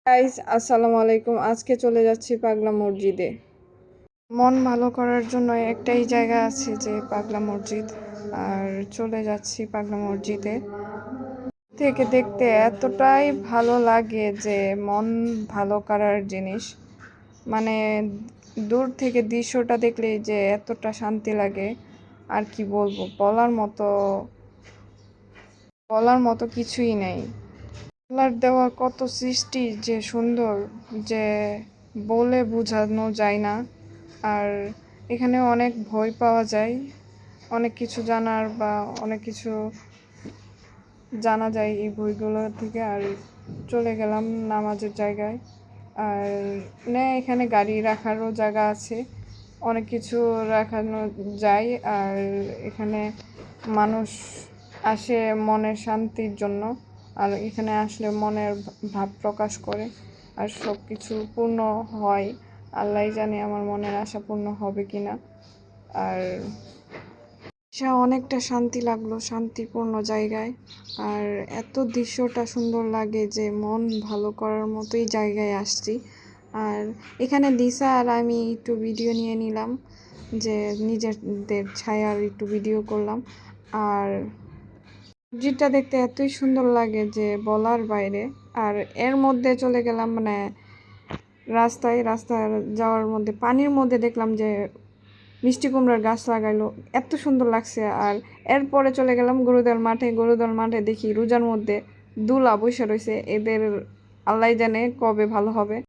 Guys, আসসালামু আলাইকুম। আজকে চলে যাচ্ছি পাগলা মসজিদে। মন ভালো করার জন্য একটাই জায়গা আছে যে পাগলা মসজিদ। আর চলে যাচ্ছি পাগলা মসজিদে। থেকে দেখতে এতটাই ভালো লাগে যে মন ভালো করার জিনিস। মানে দূর থেকে দৃশ্যটা দেখলেই যে এতটা শান্তি লাগে, আর কি বলবো, বলার মতো কিছুই নেই। আল্লাহর দেওয়া কত সৃষ্টি যে সুন্দর, যে বলে বোঝানো যায় না। আর এখানে অনেক ভয় পাওয়া যায়, অনেক কিছু জানার বা অনেক কিছু জানা যায় এই বইগুলো থেকে। আর চলে গেলাম নামাজের জায়গায়। আর এখানে গাড়ি রাখারও জায়গা আছে, অনেক কিছু রাখানো যায়। আর এখানে মানুষ আসে মনের শান্তির জন্য। আর এখানে আসলে মনের ভাব প্রকাশ করে, আর সব কিছু পূর্ণ হয়। আল্লাহই জানে আমার মনের আশা পূর্ণ হবে কিনা। আর অনেকটা শান্তি লাগলো, শান্তিপূর্ণ জায়গায়। আর এত দৃশ্যটা সুন্দর লাগে যে মন ভালো করার মতোই জায়গায় আসছি। আর এখানে দিশা আর আমি একটু ভিডিও নিয়ে নিলাম, যে নিজেদের ছায়ার একটু ভিডিও করলাম। আর মসজিদটা দেখতে এতই সুন্দর লাগে যে বলার বাইরে। আর এর মধ্যে চলে গেলাম, রাস্তায় যাওয়ার মধ্যে পানির মধ্যে দেখলাম যে মিষ্টি কুমড়ার গাছ লাগাইলো, এত সুন্দর লাগছে। আর এরপরে চলে গেলাম গরুদল মাঠে দেখি রোজার মধ্যে দুলা বসে রয়েছে। এদের আল্লাহ জানে কবে ভালো হবে।